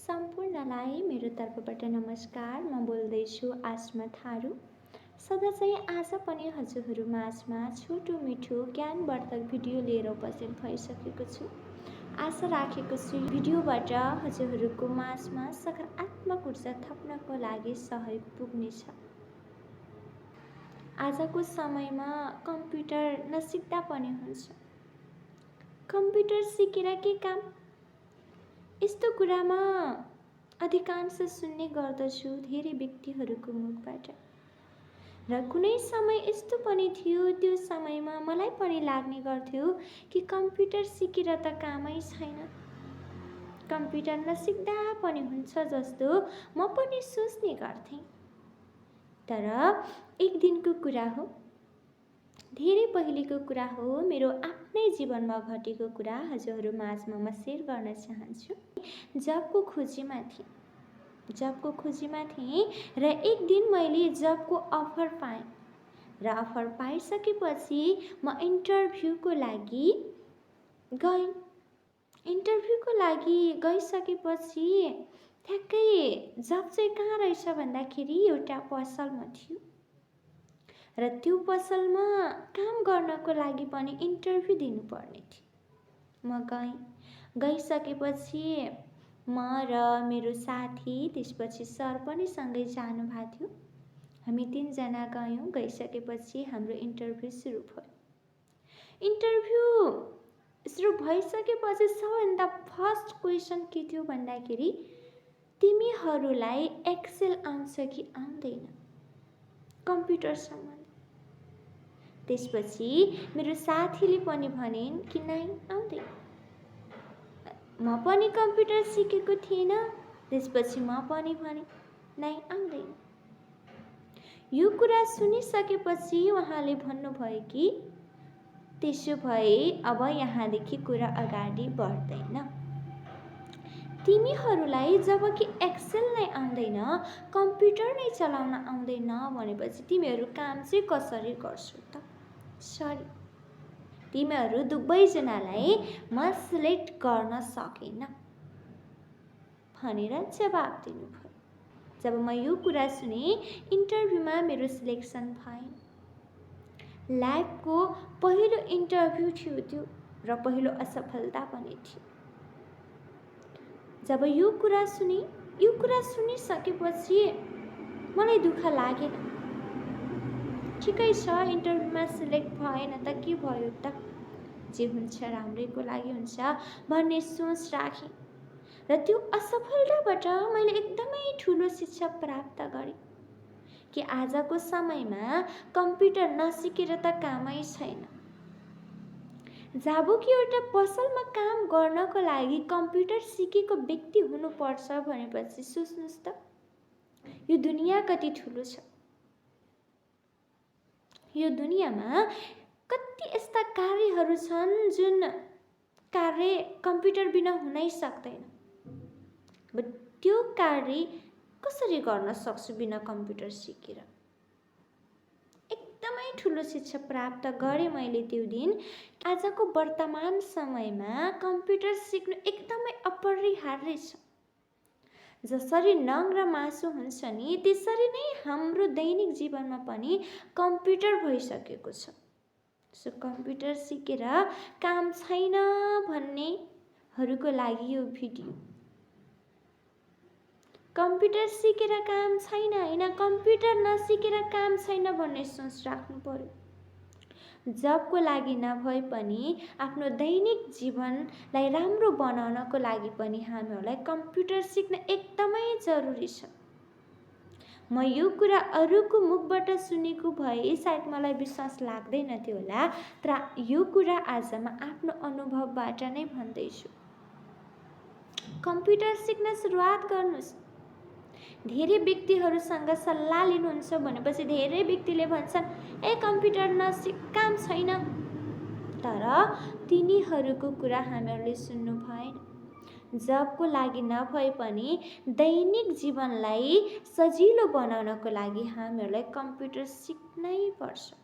सम्पूर्णलाई मेरो तर्फबाट नमस्कार। म बोल्दैछु आसमा थारू। सदाझैँ आज पनि हजुरहरू माझमा छोटो मिठो ज्ञानवर्धक भिडियो लिएर उपस्थित भइसकेको छु। आशा राखेको छु भिडियोबाट हजुरहरूको माझमा सकारात्मक ऊर्जा थप्नको लागि सहयोग पुग्नेछ। आजको समयमा कम्प्युटर नसिक्दा पनि हुन्छ। कम्प्युटर सिकेर के काम? यस्तो कुरामा अधिकांश सुन्ने गर्दछु धेरै व्यक्तिहरूको मुखबाट। र कुनै समय यस्तो पनि थियो, त्यो समयमा मलाई पनि लाग्ने गर्थ्यो कि कम्प्युटर सिकेर त कामै छैन, कम्प्युटर नसिक्दा पनि हुन्छ जस्तो म पनि सोच्ने गर्थेँ। तर एक दिनको कुरा हो, धेरै पहिलेको कुरा हो, मेरो आफ्नै जीवनमा घटेको कुरा हजुरहरू माझमा म सेयर गर्न चाहन्छु। जबको खोजीमा थिएँ र एक दिन मैले जबको अफर पाएँ र अफर पाइसकेपछि म इन्टरभ्यूको लागि गएँ। इन्टरभ्यूको लागि गइसकेपछि ठ्याक्कै जब चाहिँ कहाँ रहेछ भन्दाखेरि एउटा पसलमा थियो र त्यो पसलमा काम गर्नको लागि पनि इन्टरभ्यू दिनुपर्ने थियो। म गइसकेपछि म र मेरो साथी, त्यसपछि सर पनि सँगै जानुभएको थियो। हामी 3 जना गयौँ। गइसकेपछि हाम्रो इन्टरभ्यू सुरु भयो। इन्टरभ्यू सुरु भइसकेपछि सबैभन्दा फर्स्ट क्वेसन के थियो भन्दाखेरि तिमीहरूलाई एक्सेल आउँछ कि आउँदैन, कम्प्युटर सम्बन्धी। त्यसपछि मेरो साथीले पनि भनिन् कि नाइ आउँदैन। म पनि कम्प्युटर सिकेको थिएन। त्यसपछि म पनि भने नाइ आउँदैन। यो कुरा सुनिसकेपछि उहाँले भन्नुभयो कि त्यसो भए अब यहाँदेखि कुरा अगाडि बढ्दैन। तिमीहरूलाई जब कि एक्सेल नै आउँदैन, कम्प्युटर नै चलाउन आउँदैन भनेपछि तिमीहरू काम चाहिँ कसरी गर्छौ त? सरी, तिमीहरू दुवैजनालाई म सिलेक्ट गर्न सकेन भनेर जवाब दिनुभयो। जब म यो कुरा सुने, इन्टरभ्यूमा मेरो सिलेक्सन भएन। लाइफको पहिलो इन्टरभ्यू थियो त्यो र पहिलो असफलता पनि थियो। जब यो कुरा सुनिसकेपछि मलाई दुःख लागेन। ठिकै छ, इन्टरभ्यूमा सिलेक्ट भएन त के भयो त, जे हुन्छ राम्रैको लागि हुन्छ भन्ने सोच राखेँ। र त्यो असफलताबाट मैले एकदमै ठुलो शिक्षा प्राप्त गरेँ कि आजको समयमा कम्प्युटर नसिकेर त कामै छैन। जब कि एउटा पसलमा काम गर्नको लागि कम्प्युटर सिकेको व्यक्ति हुनुपर्छ भनेपछि सोच्नुहोस् त, यो दुनियाँ कति ठुलो छ। यो दुनियाँमा कति यस्ता कार्यहरू छन् जुन कार्य कम्प्युटर बिना हुनै सक्दैन। त्यो कार्य कसरी गर्न सक्छु बिना कम्प्युटर सिकेर? एकदमै ठुलो शिक्षा प्राप्त गरेँ मैले त्यो दिन। आजको वर्तमान समयमा कम्प्युटर सिक्नु एकदमै अपरिहार्य छ। जसरी नङ र मासु हुन्छ नि, त्यसरी नै हाम्रो दैनिक जीवनमा पनि कम्प्युटर भइसकेको छ। सो कम्प्युटर सिकेर काम छैन भन्नेहरूको लागि यो भिडियो। कम्प्युटर सिकेर काम छैन होइन, कम्प्युटर नसिकेर काम छैन भन्ने सोच राख्नु पर्यो। जबको लागि नभए पनि आफ्नो दैनिक जीवनलाई राम्रो बनाउनको लागि पनि हामीहरूलाई कम्प्युटर सिक्न एकदमै जरुरी छ। म यो कुरा अरूको मुखबाट सुनेको भए सायद मलाई विश्वास लाग्दैन थियो होला, तर यो कुरा आज म आफ्नो अनुभवबाट नै भन्दैछु। कम्प्युटर सिक्न सुरुवात गर्नुहोस्। धेरै व्यक्तिहरूसँग सल्लाह लिनुहुन्छ भनेपछि धेरै व्यक्तिले भन्छन् ए कम्प्युटर नसिक काम छैन। तर तिनीहरूको कुरा हामीहरूले सुन्नु भएन। जबको लागि नभए पनि दैनिक जीवनलाई सजिलो बनाउनको लागि हामीहरूलाई कम्प्युटर सिक्नै पर्छ।